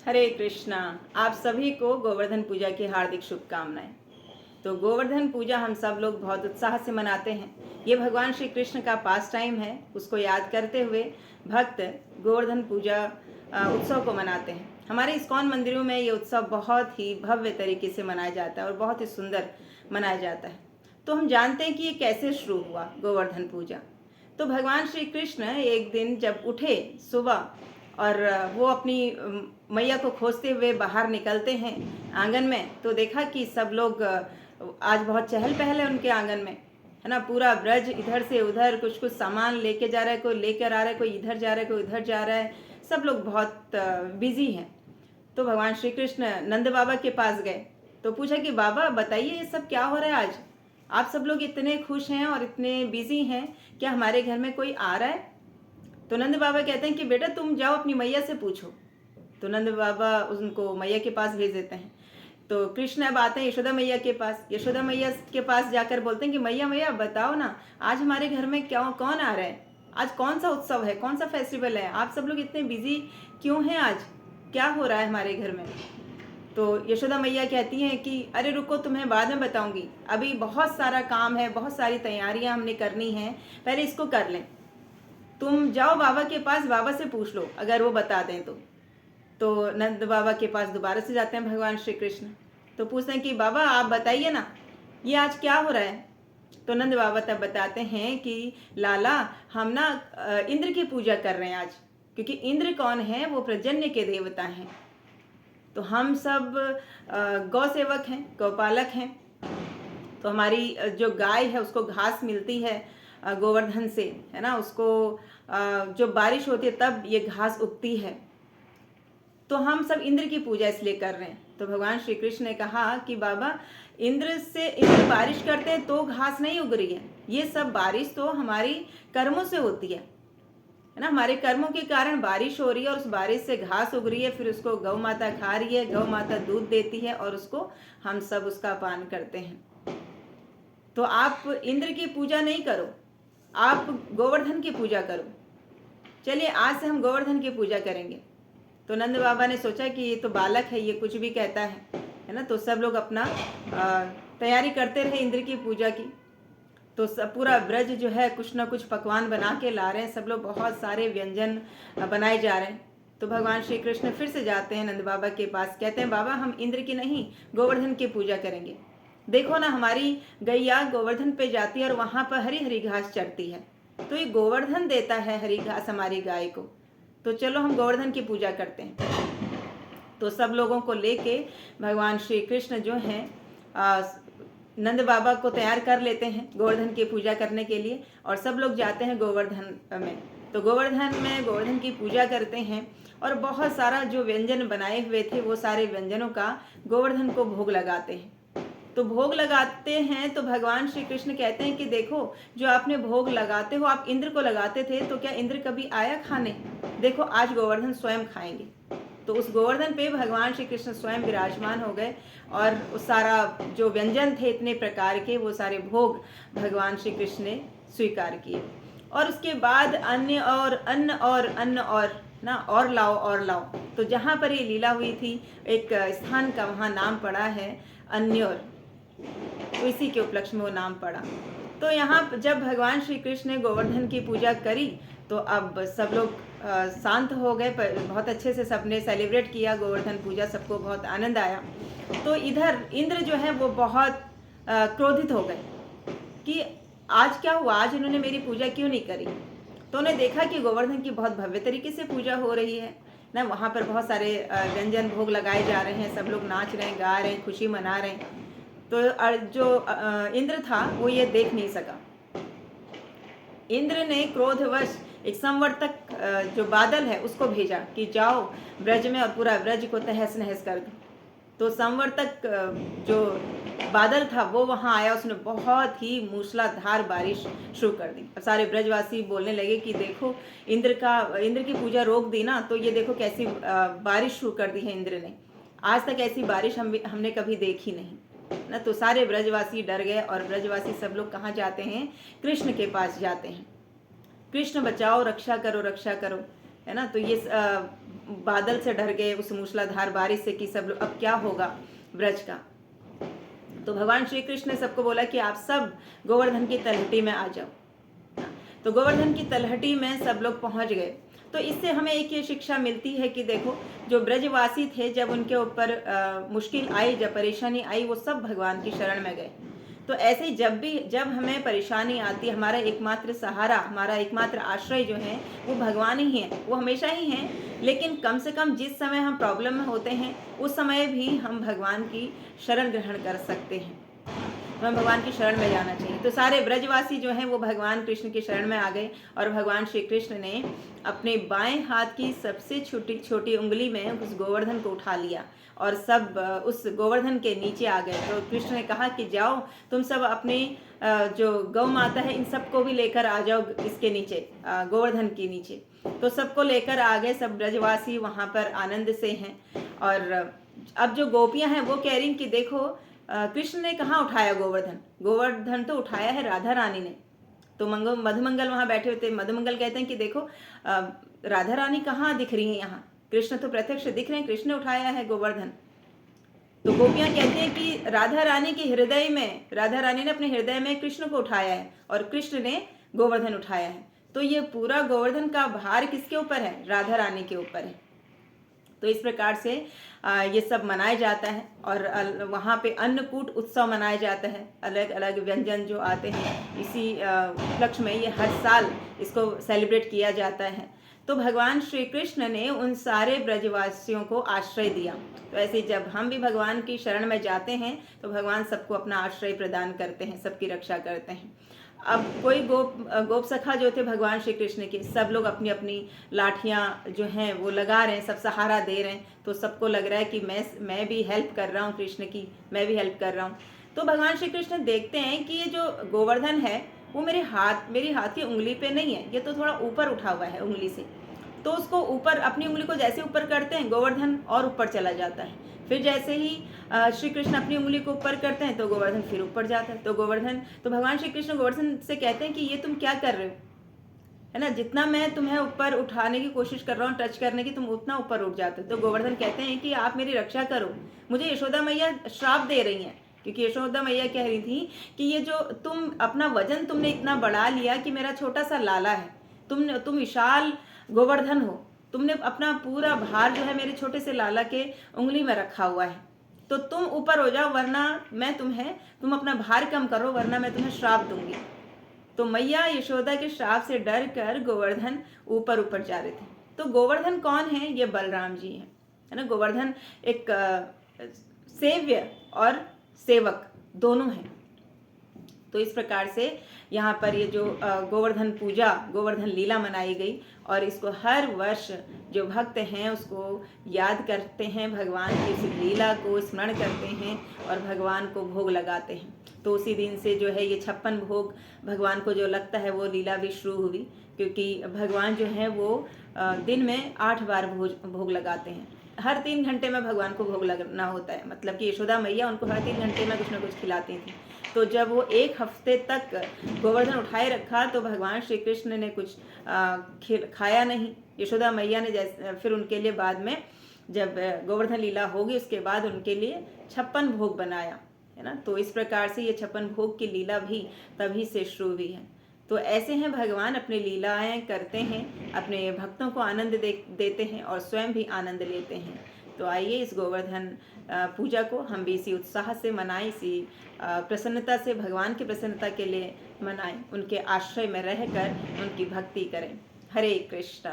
हरे कृष्णा। आप सभी को गोवर्धन पूजा की हार्दिक शुभकामनाएं। तो गोवर्धन पूजा हम सब लोग बहुत उत्साह से मनाते हैं। ये भगवान श्री कृष्ण का पास टाइम है। उसको याद करते हुए भक्त गोवर्धन पूजा उत्सव को मनाते हैं। हमारे इस्कॉन मंदिरों में ये उत्सव बहुत ही भव्य तरीके से मनाया जाता है और बहुत ही सुंदर मनाया जाता है। तो हम जानते हैं कि ये कैसे शुरू हुआ गोवर्धन पूजा। तो भगवान श्री कृष्ण एक दिन जब उठे सुबह और वो अपनी मैया को खोजते हुए बाहर निकलते हैं आंगन में, तो देखा कि सब लोग आज बहुत चहल पहल है उनके आंगन में, है ना। पूरा ब्रज इधर से उधर कुछ कुछ सामान लेके जा रहा है, कोई लेकर आ रहा है, कोई इधर जा रहा है, कोई उधर जा रहा है। सब लोग बहुत बिजी हैं। तो भगवान श्री कृष्ण नंद बाबा के पास गए तो पूछा कि बाबा बताइए ये सब क्या हो रहा है आज, आप सब लोग इतने खुश हैं और इतने बिजी हैं, क्या हमारे घर में कोई आ रहा है। तो नंद बाबा कहते हैं कि बेटा तुम जाओ अपनी मैया से पूछो। तो नंद बाबा उनको मैया के पास भेज देते हैं। तो कृष्ण अब आते हैं यशोदा मैया के पास। यशोदा मैया के पास जाकर बोलते हैं कि मैया मैया बताओ ना, आज हमारे घर में क्या कौन आ रहा है, आज कौन सा उत्सव है, कौन सा फेस्टिवल है, आप सब लोग इतने बिजी क्यों हैं, आज क्या हो रहा है हमारे घर में। तो यशोदा मैया कहती हैं कि अरे रुको, तुम्हें बाद में बताऊंगी, अभी बहुत सारा काम है, बहुत सारी तैयारियां हमने करनी है, पहले इसको कर लें। तुम जाओ बाबा के पास, बाबा से पूछ लो, अगर वो बता दें तो नंद बाबा के पास दोबारा से जाते हैं भगवान श्री कृष्ण। तो पूछते हैं कि बाबा आप बताइए ना, ये आज क्या हो रहा है। तो नंद बाबा तब बताते हैं कि लाला हम ना इंद्र की पूजा कर रहे हैं आज, क्योंकि इंद्र कौन है, वो पर्जन्य के देवता हैं। तो हम सब गौ सेवक हैं, गौपालक हैं। तो हमारी जो गाय है उसको घास मिलती है गोवर्धन से, है ना। उसको जो बारिश होती है तब ये घास उगती है। तो हम सब इंद्र की पूजा इसलिए कर रहे हैं। तो भगवान श्री कृष्ण ने कहा कि बाबा इंद्र बारिश करते हैं तो घास नहीं उग रही है, ये सब बारिश तो हमारी कर्मों से होती है ना। हमारे कर्मों के कारण बारिश हो रही है और उस बारिश से घास उग रही है, फिर उसको गौ माता खा रही है, गौ माता दूध देती है और उसको हम सब उसका पान करते हैं। तो आप इंद्र की पूजा नहीं करो, आप गोवर्धन की पूजा करो। चलिए आज से हम गोवर्धन की पूजा करेंगे। तो नंद बाबा ने सोचा कि ये तो बालक है, ये कुछ भी कहता है ना। तो सब लोग अपना तैयारी करते रहे इंद्र की पूजा की। तो सब पूरा ब्रज जो है कुछ ना कुछ पकवान बना के ला रहे हैं, सब लोग बहुत सारे व्यंजन बनाए जा रहे हैं। तो भगवान श्री कृष्ण फिर से जाते हैं नंद बाबा के पास, कहते हैं बाबा हम इंद्र की नहीं गोवर्धन की पूजा करेंगे। देखो ना हमारी गैया गोवर्धन पे जाती है और वहां पर हरी हरी घास चढ़ती है, तो ये गोवर्धन देता है हरी घास हमारी गाय को। तो चलो हम गोवर्धन की पूजा करते हैं। तो सब लोगों को लेके भगवान श्री कृष्ण जो हैं नंद बाबा को तैयार कर लेते हैं गोवर्धन की पूजा करने के लिए, और सब लोग जाते हैं गोवर्धन में। तो गोवर्धन में गोवर्धन की पूजा करते हैं और बहुत सारा जो व्यंजन बनाए हुए थे वो सारे व्यंजनों का गोवर्धन को भोग लगाते हैं। तो भोग लगाते हैं तो भगवान श्री कृष्ण कहते हैं कि देखो जो आपने भोग लगाते हो आप इंद्र को लगाते थे, तो क्या इंद्र कभी आया खाने, देखो आज गोवर्धन स्वयं खाएंगे। तो उस गोवर्धन पे भगवान श्री कृष्ण स्वयं विराजमान हो गए और उस सारा जो व्यंजन थे इतने प्रकार के, वो सारे भोग भगवान श्री कृष्ण ने स्वीकार किए। और उसके बाद अन्य और अन्न और अन्न और ना और लाओ और लाओ। तो जहाँ पर ये लीला हुई थी एक स्थान का वहाँ नाम पड़ा है अन्योर, तो इसी के उपलक्ष्य में वो नाम पड़ा। तो यहाँ जब भगवान श्री कृष्ण ने गोवर्धन की पूजा करी तो अब सब लोग शांत हो गए, बहुत अच्छे से सबने सेलिब्रेट किया गोवर्धन पूजा, सबको बहुत आनंद आया। तो इधर इंद्र जो है वो बहुत क्रोधित हो गए कि आज क्या हुआ, आज इन्होंने मेरी पूजा क्यों नहीं करी। तो उन्हें देखा कि गोवर्धन की बहुत भव्य तरीके से पूजा हो रही है ना, वहाँ पर बहुत सारे व्यंजन भोग लगाए जा रहे हैं, सब लोग नाच रहे हैं, गा रहे हैं, खुशी मना रहे हैं। तो जो इंद्र था वो ये देख नहीं सका। इंद्र ने क्रोधवश एक संवर्तक जो बादल है उसको भेजा कि जाओ ब्रज में और पूरा ब्रज को तहस नहस कर दो। तो संवर्तक जो बादल था वो वहां आया, उसने बहुत ही मूसलाधार बारिश शुरू कर दी। अब सारे ब्रजवासी बोलने लगे कि देखो इंद्र की पूजा रोक दी ना, तो ये देखो कैसी बारिश शुरू कर दी है इंद्र ने, आज तक ऐसी बारिश हमने कभी देखी नहीं ना। तो सारे ब्रजवासी डर गए और ब्रजवासी सब लोग कहाँ जाते हैं, कृष्ण के पास जाते हैं। कृष्ण बचाओ, रक्षा करो, रक्षा करो, है ना। तो ये बादल से डर गए उस मूसलाधार बारिश से कि सब लोग अब क्या होगा ब्रज का। तो भगवान श्री कृष्ण ने सबको बोला कि आप सब गोवर्धन की तलहटी में आ जाओ। तो गोवर्धन की तलहटी में सब लोग पहुंच गए। तो इससे हमें एक ये शिक्षा मिलती है कि देखो, जो ब्रजवासी थे, जब उनके ऊपर मुश्किल आई, जब परेशानी आई, वो सब भगवान की शरण में गए। तो ऐसे ही जब हमें परेशानी आती है, हमारा एकमात्र सहारा, हमारा एकमात्र आश्रय जो है वो भगवान ही है, वो हमेशा ही हैं। लेकिन कम से कम जिस समय हम प्रॉब्लम में होते हैं उस समय भी हम भगवान की शरण ग्रहण कर सकते हैं, हमें भगवान की शरण में जाना चाहिए। तो सारे ब्रजवासी जो हैं वो भगवान कृष्ण की शरण में आ गए और भगवान श्री कृष्ण ने अपने बाएं हाथ की सबसे छोटी छोटी उंगली में उस गोवर्धन को उठा लिया और सब उस गोवर्धन के नीचे आ गए। तो कृष्ण ने कहा कि जाओ तुम सब अपने जो गौ माता है इन सबको भी लेकर आ जाओ इसके नीचे, गोवर्धन के नीचे। तो सबको लेकर आ गए, सब ब्रजवासी वहाँ पर आनंद से हैं। और अब जो गोपियाँ हैं वो कह रही कि देखो कृष्ण ने कहाँ उठाया गोवर्धन, गोवर्धन तो उठाया है राधा रानी ने। तो मधुमंगल वहाँ बैठे हुए थे। मधुमंगल कहते हैं कि देखो राधा रानी कहाँ दिख रही है यहाँ, कृष्ण तो प्रत्यक्ष दिख रहे हैं, कृष्ण ने उठाया है गोवर्धन। तो गोपियाँ कहते हैं कि राधा रानी के हृदय में, राधा रानी ने अपने हृदय में कृष्ण को उठाया है और कृष्ण ने गोवर्धन उठाया है। तो ये पूरा गोवर्धन का भार किसके ऊपर है? राधा रानी के ऊपर है। तो इस प्रकार से ये सब मनाया जाता है और वहाँ पे अन्नकूट उत्सव मनाया जाता है। अलग अलग व्यंजन जो आते हैं इसी उपलक्ष्य में ये हर साल इसको सेलिब्रेट किया जाता है। तो भगवान श्री कृष्ण ने उन सारे ब्रजवासियों को आश्रय दिया। तो ऐसे जब हम भी भगवान की शरण में जाते हैं तो भगवान सबको अपना आश्रय प्रदान करते हैं, सबकी रक्षा करते हैं। अब कोई गोप सखा जो थे भगवान श्री कृष्ण के, सब लोग अपनी अपनी लाठियाँ जो हैं वो लगा रहे हैं, सब सहारा दे रहे हैं। तो सबको लग रहा है कि मैं भी हेल्प कर रहा हूँ कृष्ण की, मैं भी हेल्प कर रहा हूँ। तो भगवान श्री कृष्ण देखते हैं कि ये जो गोवर्धन है वो मेरे हाथ की उंगली पे नहीं है, ये तो थोड़ा ऊपर उठा हुआ है उंगली से। तो उसको ऊपर, अपनी उंगली को जैसे ऊपर करते हैं गोवर्धन और ऊपर चला जाता है। फिर जैसे ही श्री कृष्ण अपनी उंगली को ऊपर करते हैं तो गोवर्धन फिर ऊपर जाता है। तो भगवान श्री कृष्ण गोवर्धन से कहते हैं कि ये तुम क्या कर रहे हो, है ना, जितना मैं तुम्हें ऊपर उठाने की कोशिश कर रहा हूँ, टच करने की, तुम उतना ऊपर उठ जाते हो। तो गोवर्धन कहते हैं कि आप मेरी रक्षा करो, मुझे यशोदा मैया श्राप दे रही हैं। क्योंकि यशोदा मैया कह रही थी कि ये जो तुम अपना वजन तुमने इतना बढ़ा लिया कि मेरा छोटा सा लाला है, तुम विशाल गोवर्धन हो, तुमने अपना पूरा भार जो है मेरे छोटे से लाला के उंगली में रखा हुआ है। तो तुम ऊपर हो जाओ वरना तुम अपना भार कम करो वरना मैं तुम्हें श्राप दूंगी। तो मैया यशोदा के श्राप से डर कर गोवर्धन ऊपर जा रहे थे। तो गोवर्धन कौन है? ये बलराम जी हैं, है ना। गोवर्धन एक सेव्य और सेवक दोनों हैं। तो इस प्रकार से यहाँ पर ये जो गोवर्धन पूजा, गोवर्धन लीला मनाई गई और इसको हर वर्ष जो भक्त हैं उसको याद करते हैं, भगवान की इस लीला को स्मरण करते हैं और भगवान को भोग लगाते हैं। तो उसी दिन से जो है ये 56 भोग भगवान को जो लगता है वो लीला भी शुरू हुई, क्योंकि भगवान जो है वो दिन में 8 बार भोग लगाते हैं। हर 3 घंटे में भगवान को भोग लगना होता है, मतलब कि यशोदा मैया उनको हर 3 घंटे में कुछ ना कुछ खिलाती थी। तो जब वो 1 हफ्ते तक गोवर्धन उठाए रखा तो भगवान श्री कृष्ण ने कुछ खाया नहीं। यशोदा मैया ने फिर उनके लिए बाद में जब गोवर्धन लीला होगी उसके बाद उनके लिए 56 भोग बनाया, है ना। तो इस प्रकार से ये 56 भोग की लीला भी तभी से शुरू हुई है। तो ऐसे हैं भगवान, अपनी लीलाएं करते हैं, अपने भक्तों को आनंद देते हैं और स्वयं भी आनंद लेते हैं। तो आइए इस गोवर्धन पूजा को हम भी इसी उत्साह से मनाएं, इसी प्रसन्नता से, भगवान की प्रसन्नता के लिए मनाएं, उनके आश्रय में रहकर उनकी भक्ति करें। हरे कृष्णा।